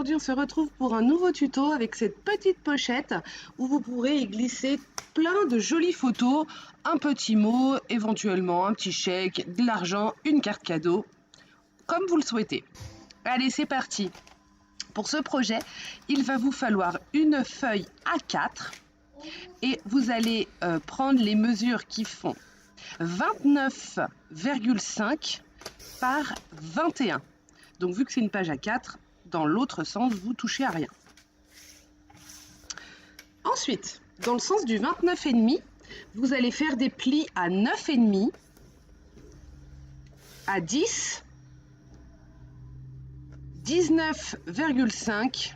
aujourd'hui on se retrouve pour un nouveau tuto avec cette petite pochette où vous pourrez y glisser plein de jolies photos, un petit mot, éventuellement un petit chèque, de l'argent, une carte cadeau, comme vous le souhaitez. Allez, c'est parti. Pour ce projet, il va vous falloir une feuille A4 et vous allez prendre les mesures qui font 29,5 par 21. Donc vu que c'est une page A4, dans l'autre sens, vous touchez à rien. Ensuite, dans le sens du 29,5, vous allez faire des plis à 9,5, à 10, 19,5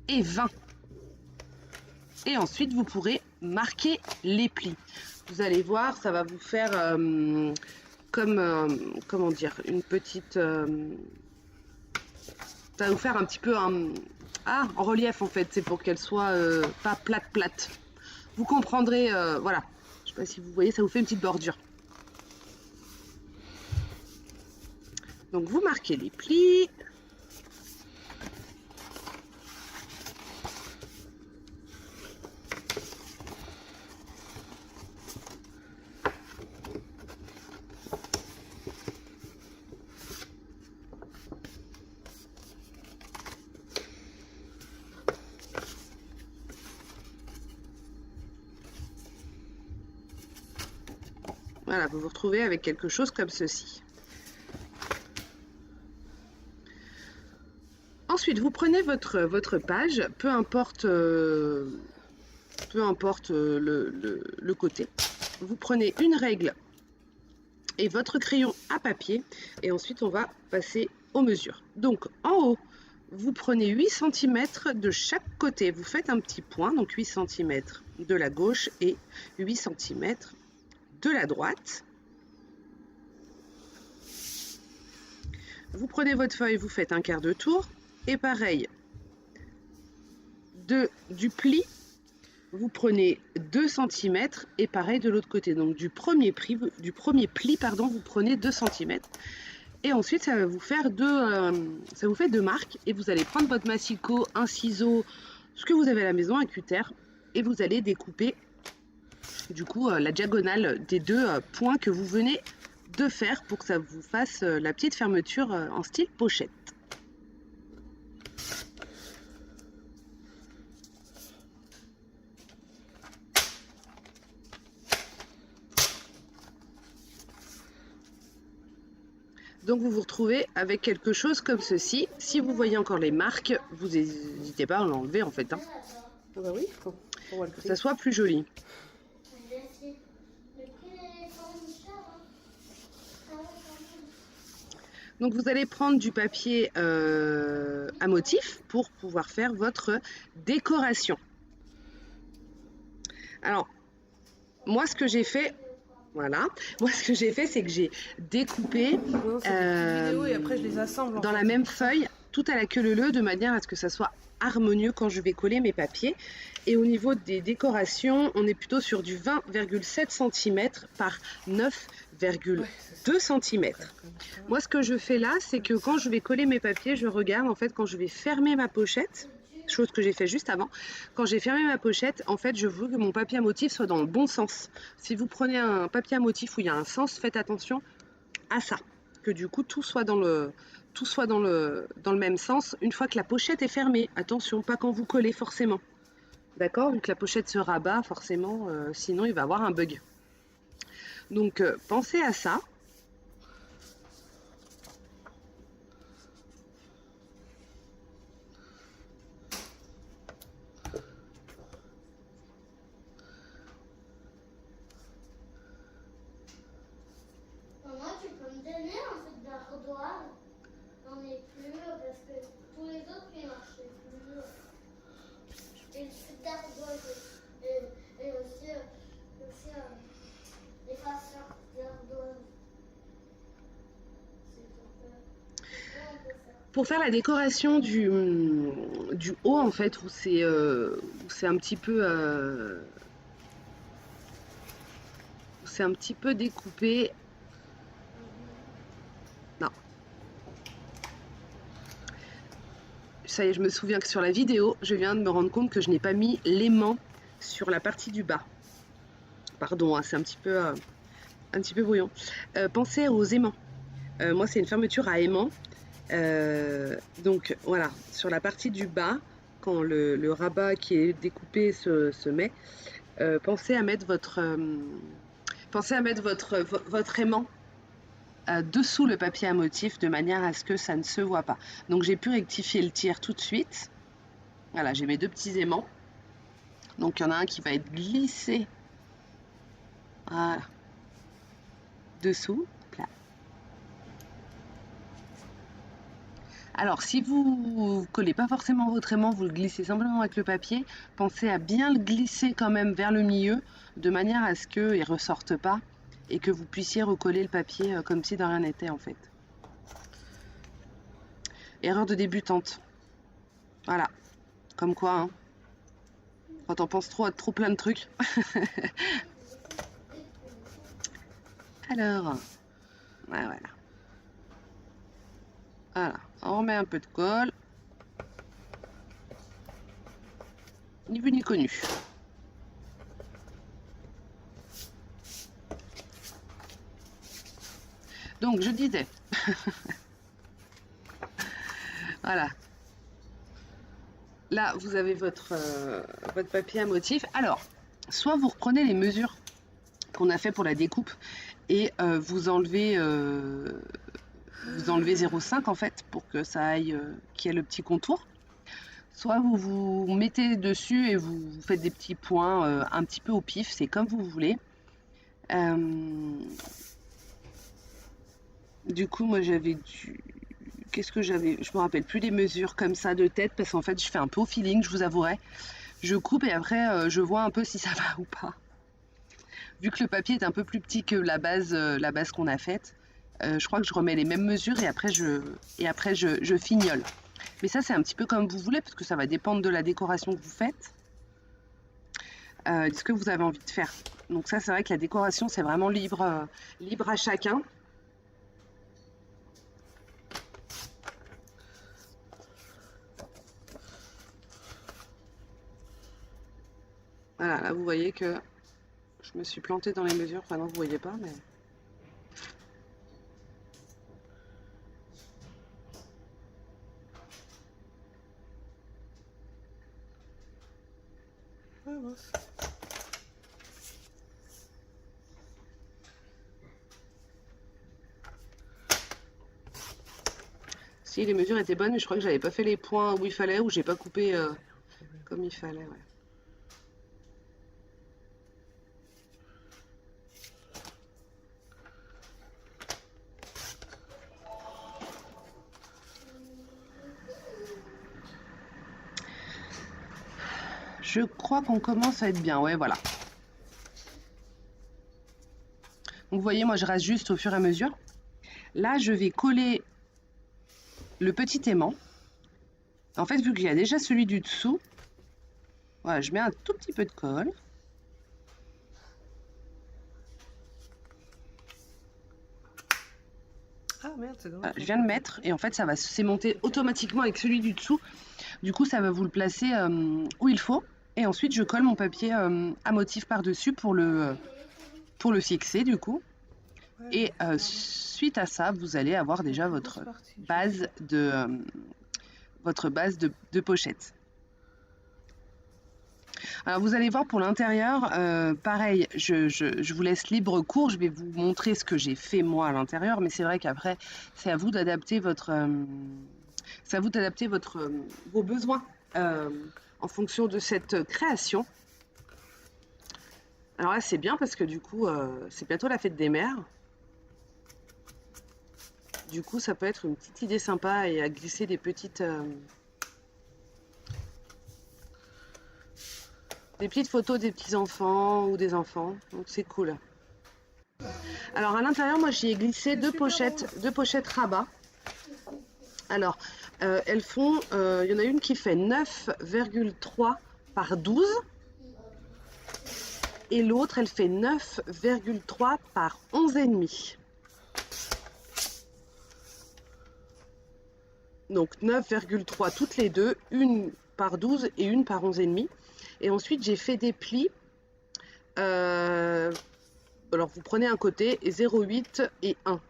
et 20. Et ensuite, vous pourrez marquer les plis. Vous allez voir, ça va vous faire comment dire, une petite... ça va vous faire un petit peu en relief en fait, c'est pour qu'elle soit pas plate. Vous comprendrez, voilà, je sais pas si vous voyez, ça vous fait une petite bordure. Donc vous marquez les plis. Voilà, vous vous retrouvez avec quelque chose comme ceci. Ensuite, vous prenez votre page, peu importe le côté. Vous prenez une règle et votre crayon à papier et ensuite on va passer aux mesures. Donc en haut, vous prenez 8 cm de chaque côté. Vous faites un petit point, donc 8 cm de la gauche et 8 cm de la droite. Vous prenez votre feuille, vous faites un quart de tour et pareil, du pli, vous prenez 2 cm et pareil de l'autre côté. Donc du premier pli, vous prenez 2 cm et ensuite ça va vous faire ça vous fait deux marques et vous allez prendre votre massicot, un ciseau, ce que vous avez à la maison, un cutter et vous allez découper du coup la diagonale des deux points que vous venez de faire pour que ça vous fasse la petite fermeture en style pochette. Donc vous vous retrouvez avec quelque chose comme ceci. Si vous voyez encore les marques, vous n'hésitez pas à l'enlever en fait. Hein. Ah bah oui, que ça soit plus joli. Donc vous allez prendre du papier à motif pour pouvoir faire votre décoration. Alors, moi ce que j'ai fait, c'est que j'ai découpé et après je les assemble dans la même feuille, tout à la queue leu-leu, de manière à ce que ça soit harmonieux quand je vais coller mes papiers. Et au niveau des décorations, on est plutôt sur du 20,7 cm par 9,2 cm. Moi, ce que je fais là, c'est que quand je vais coller mes papiers, je regarde en fait quand je vais fermer ma pochette, chose que j'ai fait juste avant. Quand j'ai fermé ma pochette, en fait, je veux que mon papier à motif soit dans le bon sens. Si vous prenez un papier à motif où il y a un sens, faites attention à ça, que du coup tout soit dans le même sens une fois que la pochette est fermée. Attention, pas quand vous collez forcément. D'accord, vu que la pochette se rabat forcément, sinon il va y avoir un bug. Donc pensez à ça. Maman, tu peux me donner un truc d'ardoise? J'en ai plus parce que tous les autres ils marchaient plus. Et le truc d'ardoise et aussi les façons d'ardoise. Pour faire la décoration du haut en fait, où c'est un petit peu découpé. Non. ça y est, je me souviens que sur la vidéo, je viens de me rendre compte que je n'ai pas mis l'aimant sur la partie du bas. Pardon, hein, c'est un petit peu brouillon. Pensez aux aimants. Moi, c'est une fermeture à aimant. Donc voilà, sur la partie du bas, quand le rabat qui est découpé se met, pensez à mettre votre aimant dessous le papier à motif de manière à ce que ça ne se voit pas. Donc j'ai pu rectifier le tir tout de suite. Voilà, j'ai mes deux petits aimants. Donc il y en a un qui va être glissé, voilà, dessous. Là. Alors si vous collez pas forcément votre aimant, vous le glissez simplement avec le papier, pensez à bien le glisser quand même vers le milieu, de manière à ce qu'il ne ressorte pas et que vous puissiez recoller le papier comme si de rien n'était en fait. Erreur de débutante. Voilà, comme quoi, hein, quand on pense trop à trop plein de trucs. Alors, voilà. Voilà, on remet un peu de colle. Ni vu ni connu. Donc, je disais. Voilà. Là, vous avez votre papier à motif. Alors, soit vous reprenez les mesures qu'on a fait pour la découpe et vous enlevez 0,5 en fait pour que ça aille, qu'il y ait le petit contour. Soit vous vous mettez dessus et vous faites des petits points un petit peu au pif, c'est comme vous voulez. Du coup, moi j'avais dû... Qu'est-ce que j'avais? Je me rappelle plus des mesures comme ça de tête parce qu'en fait je fais un peu au feeling, je vous avouerai. Je coupe et après je vois un peu si ça va ou pas. Vu que le papier est un peu plus petit que la base qu'on a faite, je crois que je remets les mêmes mesures et après je fignole. Mais ça c'est un petit peu comme vous voulez parce que ça va dépendre de la décoration que vous faites, de ce que vous avez envie de faire. Donc ça c'est vrai que la décoration c'est vraiment libre à chacun. Voilà, là vous voyez que je me suis plantée dans les mesures, enfin non vous voyez pas mais... Si les mesures étaient bonnes, mais je crois que j'avais pas fait les points où il fallait, ou j'ai pas coupé comme il fallait, ouais. Je crois qu'on commence à être bien, ouais, voilà. Donc vous voyez, moi je rase juste au fur et à mesure. Là, je vais coller le petit aimant. En fait, vu qu'il y a déjà celui du dessous, voilà, je mets un tout petit peu de colle. Ah merde, c'est Voilà, je viens de mettre et en fait, ça va s'aimonter automatiquement avec celui du dessous. Du coup, ça va vous le placer où il faut. Et ensuite, je colle mon papier à motif par-dessus pour le fixer, du coup. Et suite à ça, vous allez avoir déjà votre base de pochette. Alors vous allez voir pour l'intérieur, pareil, je vous laisse libre cours, je vais vous montrer ce que j'ai fait moi à l'intérieur, mais c'est vrai qu'après, c'est à vous d'adapter vos besoins en fonction de cette création. Alors là, c'est bien parce que du coup, c'est bientôt la fête des mères. Du coup, ça peut être une petite idée sympa et à glisser des petites photos des petits enfants ou des enfants. Donc c'est cool. Alors à l'intérieur, moi j'y ai glissé deux pochettes rabat. Alors elles font, il y en a une qui fait 9,3 par 12 et l'autre elle fait 9,3 par 11,5. Donc 9,3 toutes les deux, une par 12 et une par 11,5. Et ensuite, j'ai fait des plis. Alors, vous prenez un côté, 0,8 et 1.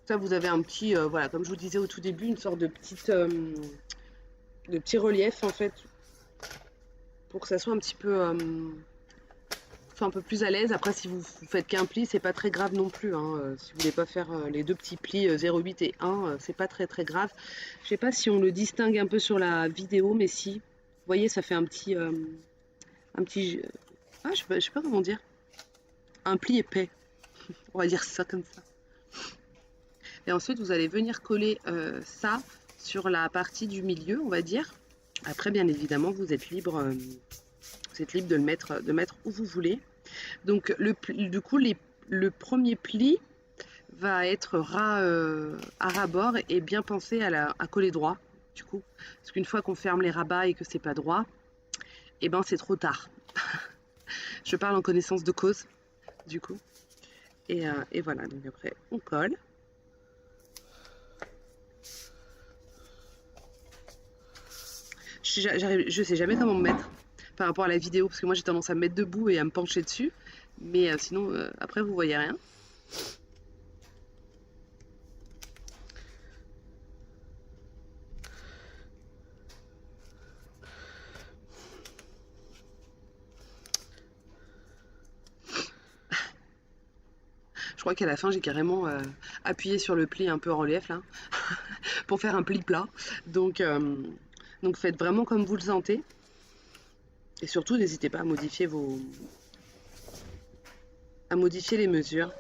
Ça, vous avez un petit, voilà, comme je vous disais au tout début, une sorte de petit relief, en fait, pour que ça soit un petit peu, un peu plus à l'aise. Après, si vous faites qu'un pli, c'est pas très grave non plus, hein. Si vous voulez pas faire les deux petits plis 0,8 et 1, c'est pas très très grave. Je sais pas si on le distingue un peu sur la vidéo, mais si. Vous voyez, ça fait un petit, ah, je sais pas comment dire. Un pli épais. On va dire ça comme ça. Et ensuite, vous allez venir coller ça sur la partie du milieu, on va dire. Après, bien évidemment, vous êtes libre de le mettre où vous voulez. Donc, du coup, le premier pli va être à ras-bord et bien pensé à coller droit, du coup. Parce qu'une fois qu'on ferme les rabats et que c'est pas droit, et ben c'est trop tard. Je parle en connaissance de cause, du coup. Et voilà, donc après, on colle. Je sais jamais comment me mettre par rapport à la vidéo, parce que moi j'ai tendance à me mettre debout et à me pencher dessus. Mais sinon, après, vous voyez rien. Je crois qu'à la fin, j'ai carrément appuyé sur le pli un peu en relief, là, pour faire un pli plat. Donc faites vraiment comme vous le sentez. Et surtout, n'hésitez pas à modifier les mesures.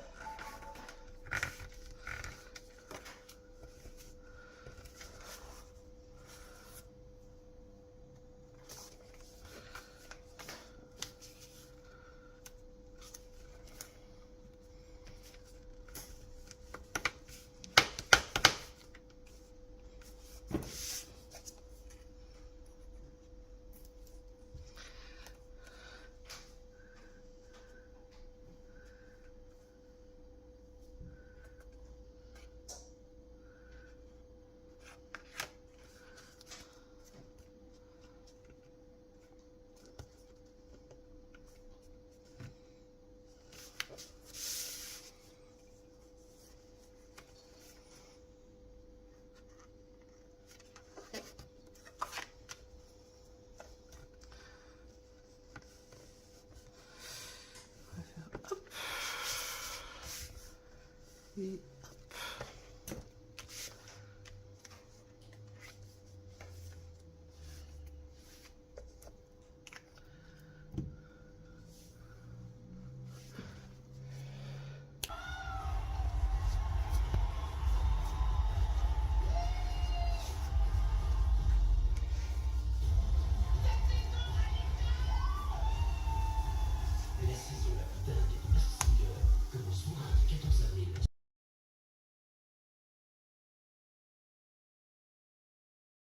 Et